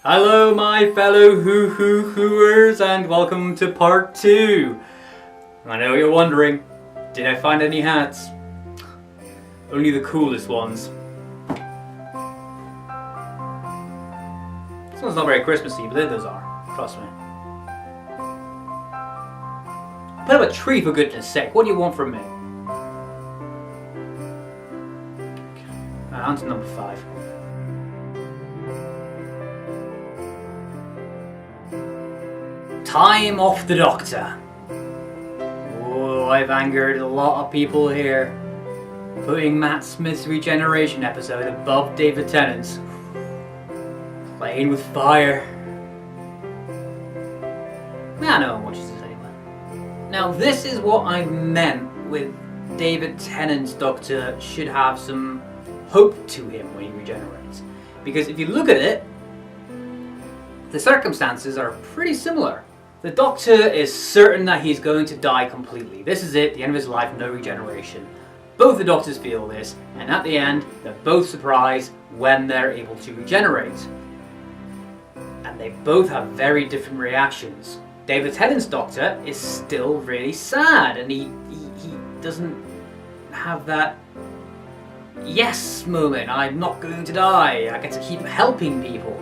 Hello my fellow hooers and welcome to part 2. I know you're wondering, did I find any hats? Only the coolest ones. This one's not very Christmassy, but the others are, trust me. Put up a tree for goodness sake, what do you want from me? On to number 5. Time off the Doctor. Oh, I've angered a lot of people here. Putting Matt Smith's regeneration episode above David Tennant's. Playing with fire. I know what you say anyway. Now this is what I meant with David Tennant's Doctor should have some hope to him when he regenerates. Because if you look at it, the circumstances are pretty similar. The Doctor is certain that he's going to die completely. This is it, the end of his life, no regeneration. Both the Doctors feel this, and at the end, they're both surprised when they're able to regenerate. And they both have very different reactions. David Tennant's Doctor is still really sad, and he doesn't have that yes moment. I'm not going to die. I get to keep helping people.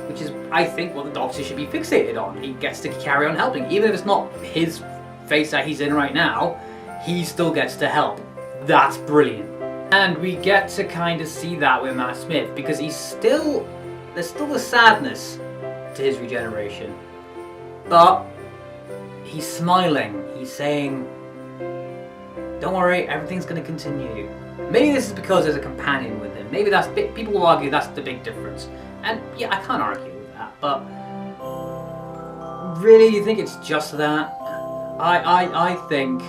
Which is, I think, what the Doctor should be fixated on. He gets to carry on helping. Even if it's not his phase that he's in right now, he still gets to help. That's brilliant. And we get to kind of see that with Matt Smith, because there's still the sadness to his regeneration. But he's smiling. He's saying, don't worry, everything's going to continue. Maybe this is because there's a companion with him. Maybe that's people will argue that's the big difference. And yeah, I can't argue with that, but really, you think it's just that? I think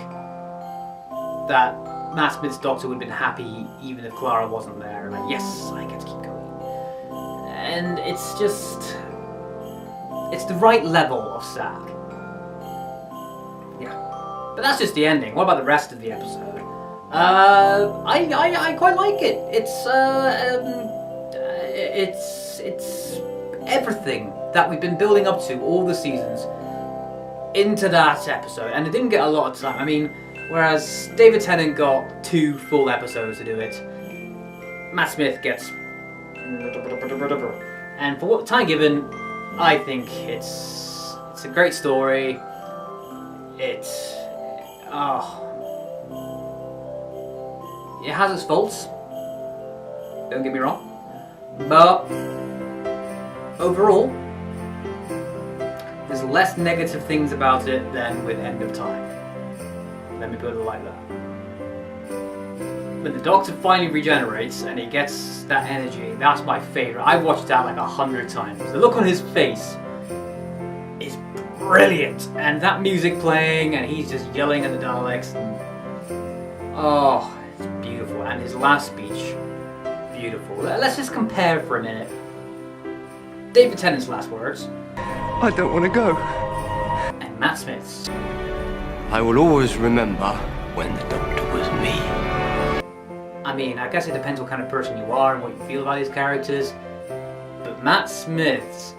that Matt Smith's Doctor would have been happy even if Clara wasn't there. Like, yes, I get to keep going. And it's just, it's the right level of sad. Yeah, but that's just the ending. What about the rest of the episode? I quite like it. It's everything that we've been building up to all the seasons into that episode, and it didn't get a lot of time. I mean, whereas David Tennant got 2 full episodes to do it, Matt Smith gets, and for what time given, I think it's a great story. It has its faults. Don't get me wrong. But overall, there's less negative things about it than with End of Time. Let me put it like that. When the Doctor finally regenerates and he gets that energy, that's my favourite. I've watched that like 100 times. The look on his face is brilliant. And that music playing and he's just yelling at the Daleks. And, oh, it's beautiful. And his last speech, beautiful. Let's just compare for a minute. David Tennant's last words. I don't want to go. And Matt Smith's. I will always remember when the Doctor was me. I mean, I guess it depends what kind of person you are and what you feel about his characters. But Matt Smith's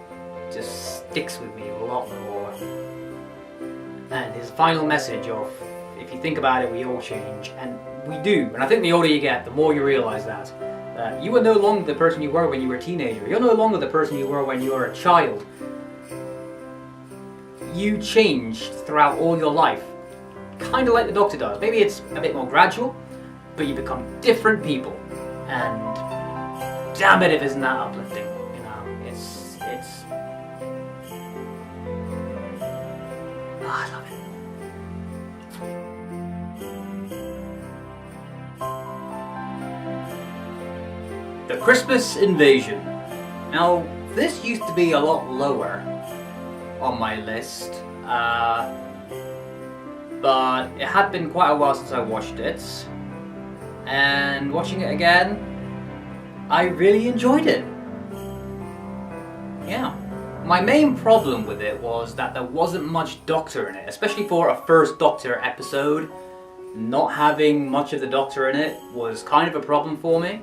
just sticks with me a lot more. And his final message of, if you think about it, we all change. And we do. And I think the older you get, the more you realise that. You are no longer the person you were when you were a teenager. You're no longer the person you were when you were a child. You changed throughout all your life. Kind of like the Doctor does. Maybe it's a bit more gradual, but you become different people. And damn it if isn't that uplifting. You know, it's I love it. The Christmas Invasion. Now, this used to be a lot lower on my list, but it had been quite a while since I watched it, and watching it again, I really enjoyed it. Yeah. My main problem with it was that there wasn't much Doctor in it, especially for a first Doctor episode. Not having much of the Doctor in it was kind of a problem for me.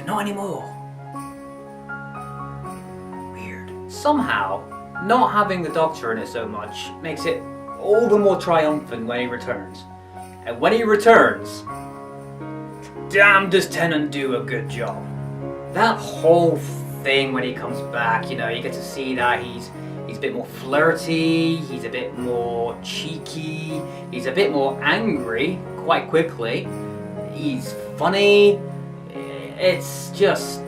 but not anymore. Weird. Somehow, not having the Doctor in it so much makes it all the more triumphant when he returns. And when he returns, damn does Tennant do a good job. That whole thing when he comes back, you get to see that he's a bit more flirty, he's a bit more cheeky, he's a bit more angry quite quickly, he's funny, it's just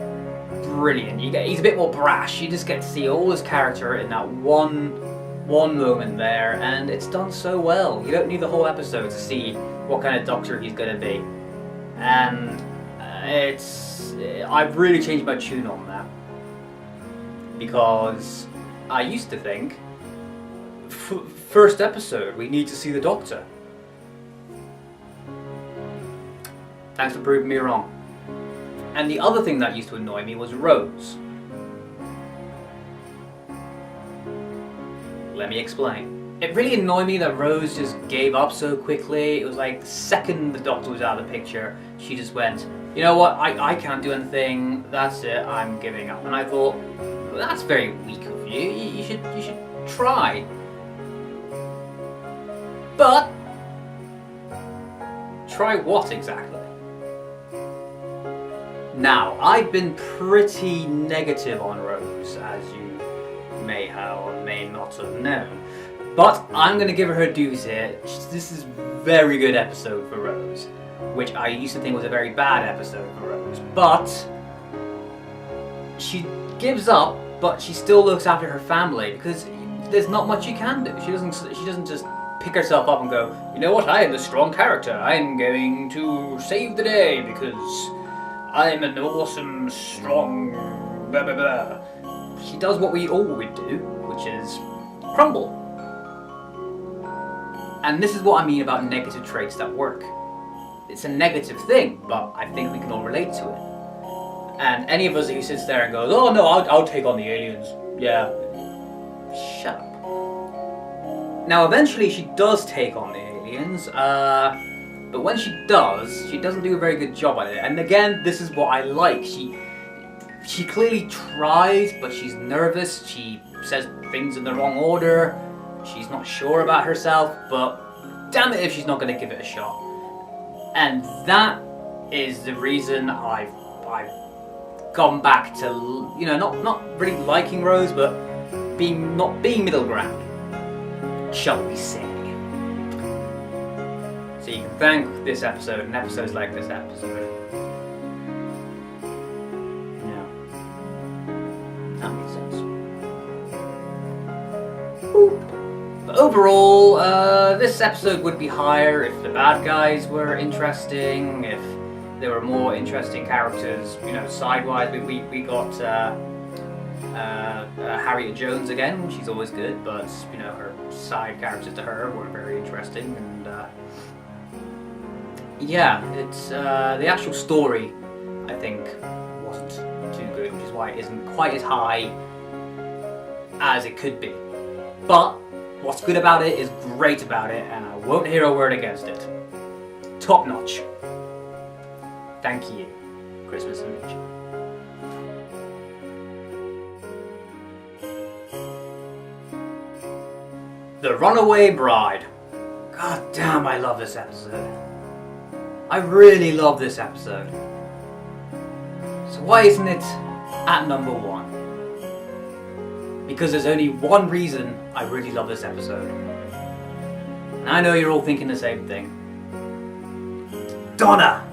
brilliant. He's a bit more brash, you just get to see all his character in that one moment there, and it's done so well. You don't need the whole episode to see what kind of Doctor he's going to be. And I've really changed my tune on that. Because I used to think, first episode, we need to see the Doctor. Thanks for proving me wrong. And the other thing that used to annoy me was Rose. Let me explain. It really annoyed me that Rose just gave up so quickly. It was like the second the Doctor was out of the picture, she just went, you know what, I can't do anything, that's it, I'm giving up. And I thought, well, that's very weak of you. You should try. But try what exactly? Now, I've been pretty negative on Rose, as you may have or may not have known. But I'm going to give her dues here. This is a very good episode for Rose, which I used to think was a very bad episode for Rose. But she gives up, but she still looks after her family because there's not much you can do. She doesn't just pick herself up and go, you know what, I am a strong character. I'm going to save the day because I'm an awesome, strong, blah blah blah. She does what we all would do, which is crumble. And this is what I mean about negative traits that work. It's a negative thing, but I think we can all relate to it. And any of us who sits there and goes, oh no, I'll take on the aliens. Yeah. Shut up. Now eventually she does take on the aliens, but when she doesn't do a very good job at it. And again, this is what I like. She clearly tries, but she's nervous. She says things in the wrong order. She's not sure about herself, but damn it if she's not going to give it a shot. And that is the reason I've gone back to, not really liking Rose, but not being middle ground, shall we say. So you can thank this episode and episodes like this episode. Yeah. That makes sense. But overall, this episode would be higher if the bad guys were interesting, if there were more interesting characters, sidewise. We got Harriet Jones again. She's always good, but her side characters to her were very interesting. And it's the actual story, I think, wasn't too good, which is why it isn't quite as high as it could be. But what's good about it is great about it, and I won't hear a word against it. Top notch. Thank you, Christmas Image. The Runaway Bride. God damn, I love this episode. I really love this episode. So why isn't it at number 1? Because there's only one reason I really love this episode. And I know you're all thinking the same thing. Donna!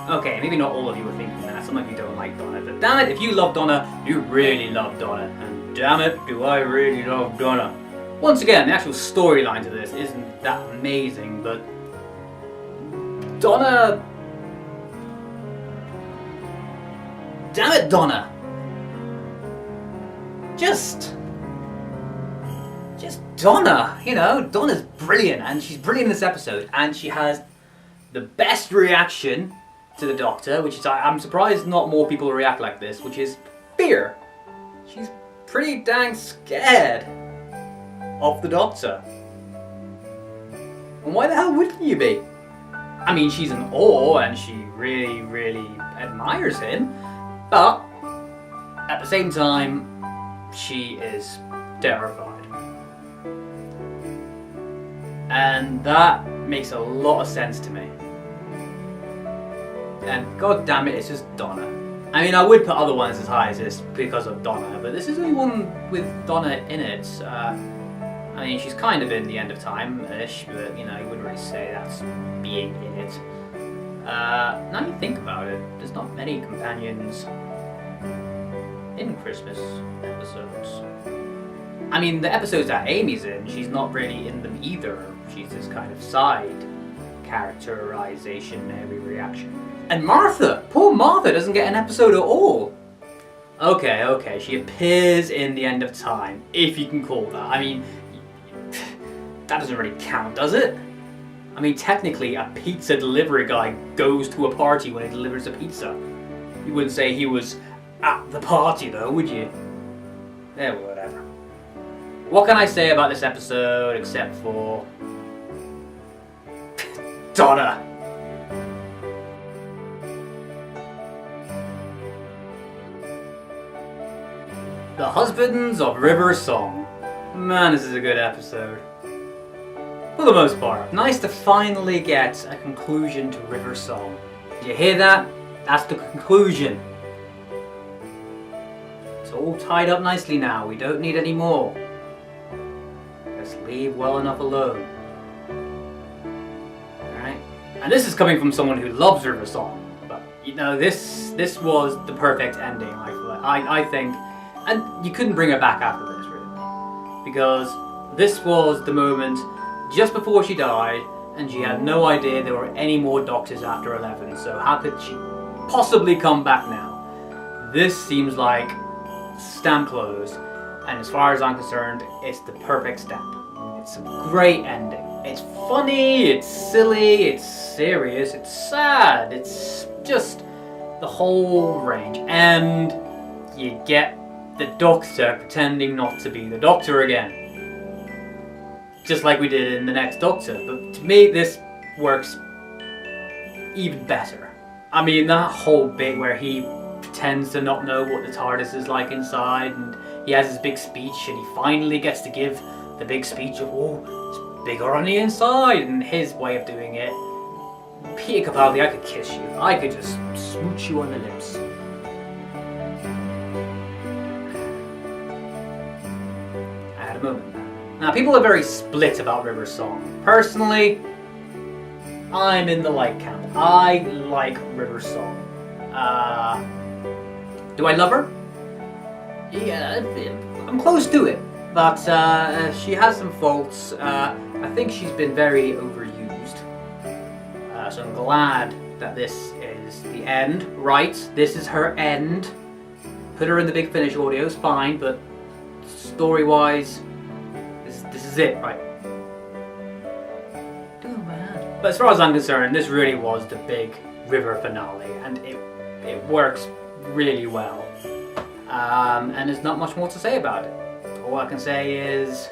Okay, maybe not all of you are thinking that. Some of you don't like Donna. But damn it, if you love Donna, you really love Donna. And damn it, do I really love Donna. Once again, the actual storyline to this isn't that amazing, but Donna... Damn it, Donna! Just Donna, Donna's brilliant, and she's brilliant in this episode, and she has the best reaction to the Doctor, which is, I'm surprised not more people react like this, which is fear. She's pretty dang scared of the Doctor. And why the hell wouldn't you be? I mean, she's in awe, and she really, really admires him, but at the same time, she is terrified. And that makes a lot of sense to me. And god damn it, it's just Donna. I mean, I would put other ones as high as this because of Donna, but this is the only one with Donna in it. I mean, she's kind of in the End of Time-ish, but you wouldn't really say that's being in it. Now you think about it, there's not many companions in Christmas episodes. I mean, the episodes that Amy's in, she's not really in them either. She's this kind of side characterization, every reaction. And Martha! Poor Martha doesn't get an episode at all. Okay, she appears in the End of Time, if you can call that. I mean, that doesn't really count, does it? I mean, technically, a pizza delivery guy goes to a party when he delivers a pizza. You wouldn't say he was at the party, though, would you? Yeah, whatever. What can I say about this episode except for Donna? The Husbands of River Song. Man, this is a good episode. For the most part. Nice to finally get a conclusion to River Song. Did you hear that? That's the conclusion. It's all tied up nicely now. We don't need any more. Let's leave well enough alone. Alright? And this is coming from someone who loves River Song. But, this was the perfect ending, I think. And you couldn't bring her back after this, really. Because this was the moment just before she died, and she had no idea there were any more doctors after 11, so how could she possibly come back now? This seems like stamp closed, and as far as I'm concerned, it's the perfect stamp. It's a great ending. It's funny, it's silly, it's serious, it's sad, it's just the whole range. And you get the Doctor pretending not to be the Doctor again. Just like we did in the next Doctor. But to me, this works even better. I mean, that whole bit where he pretends to not know what the TARDIS is like inside, and he has his big speech, and he finally gets to give the big speech of, oh, it's bigger on the inside, and his way of doing it. Peter Capaldi, I could kiss you. I could just smooch you on the lips. I had a moment. Now, people are very split about River Song. Personally, I'm in the like camp. I like River Song. Do I love her? Yeah, I'm close to it. But she has some faults. I think she's been very overused. So I'm glad that this is the end. Right, this is her end. Put her in the Big Finish audio, it's fine, but story-wise, this is it, right? Oh man. But as far as I'm concerned, this really was the big River finale, and it works really well. And there's not much more to say about it. All I can say is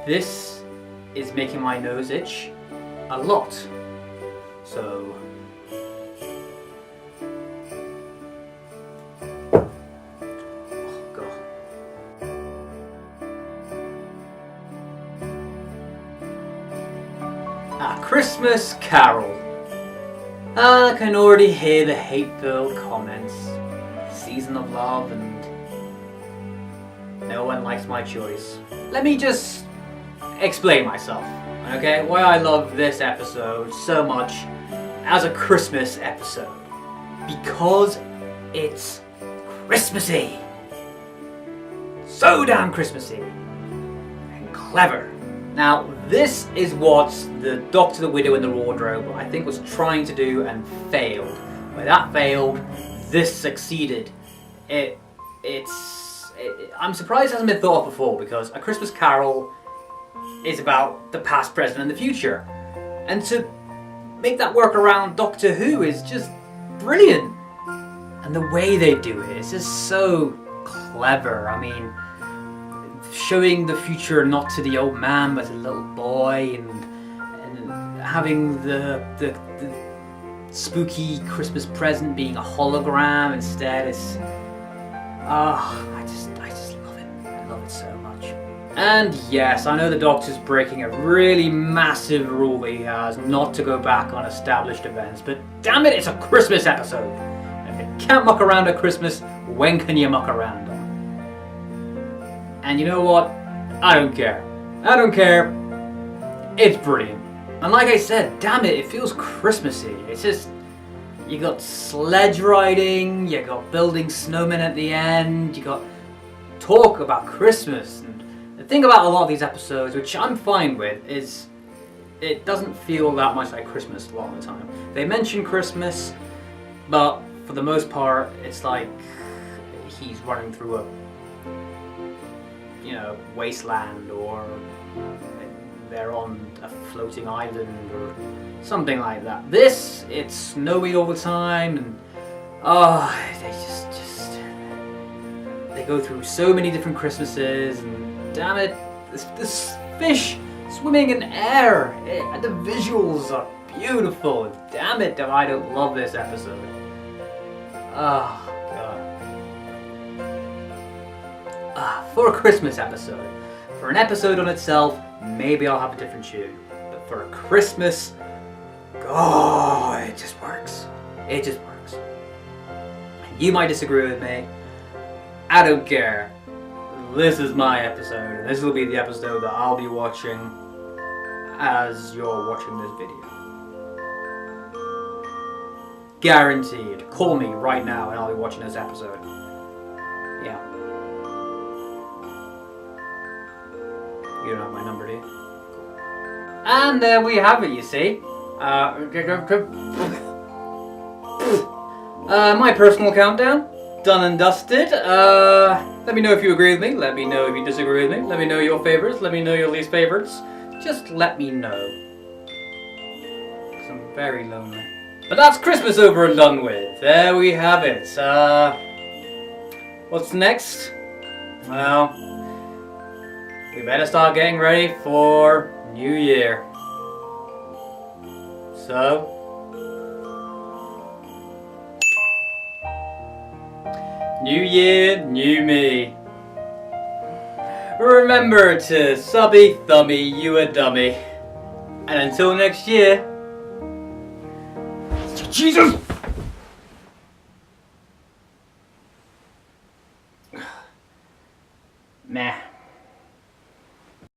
this is making my nose itch a lot. So A Christmas Carol. I can already hear the hate-filled comments. Season of love and no one likes my choice. Let me just explain myself, okay? Why I love this episode so much as a Christmas episode. Because it's Christmassy. So damn Christmassy. And clever. Now, this is what the Doctor, the Widow, and the Wardrobe, I think, was trying to do and failed. Where that failed, this succeeded. I'm surprised it hasn't been thought of before, because A Christmas Carol is about the past, present, and the future. And to make that work around Doctor Who is just brilliant. And the way they do it is just so clever. I mean, showing the future not to the old man but to the little boy, and having the spooky Christmas present being a hologram. Instead, it's I just love it. I love it so much. And yes, I know the Doctor's breaking a really massive rule that he has, not to go back on established events, but damn it, it's a Christmas episode. And if you can't muck around at Christmas, when can you muck around on? And you know what? I don't care. I don't care. It's brilliant. And like I said, damn it, it feels Christmassy. It's just, you got sledge riding, you got building snowmen at the end, you got talk about Christmas. And the thing about a lot of these episodes, which I'm fine with, is it doesn't feel that much like Christmas a lot of the time. They mention Christmas, but for the most part, it's like he's running through a, wasteland, or they're on a floating island or something like that. This, it's snowy all the time, and they just they go through so many different Christmases, and damn it, this fish swimming in air, the visuals are beautiful. Damn it, I don't love this episode. Oh god. For a Christmas episode, for an episode on itself, maybe I'll have a different tune. But for a Christmas, God, it just works. It just works. You might disagree with me. I don't care. This is my episode, and this will be the episode that I'll be watching as you're watching this video. Guaranteed. Call me right now and I'll be watching this episode. Yeah. You don't have my number, do you? And there we have it, you see. My personal countdown. Done and dusted. Let me know if you agree with me. Let me know if you disagree with me. Let me know your favorites. Let me know your least favorites. Just let me know. Because I'm very lonely. But that's Christmas over and done with. There we have it. What's next? Well, we better start getting ready for New Year. So, New Year, new me. Remember to subby, thummy, you a dummy. And until next year, Jesus! Meh.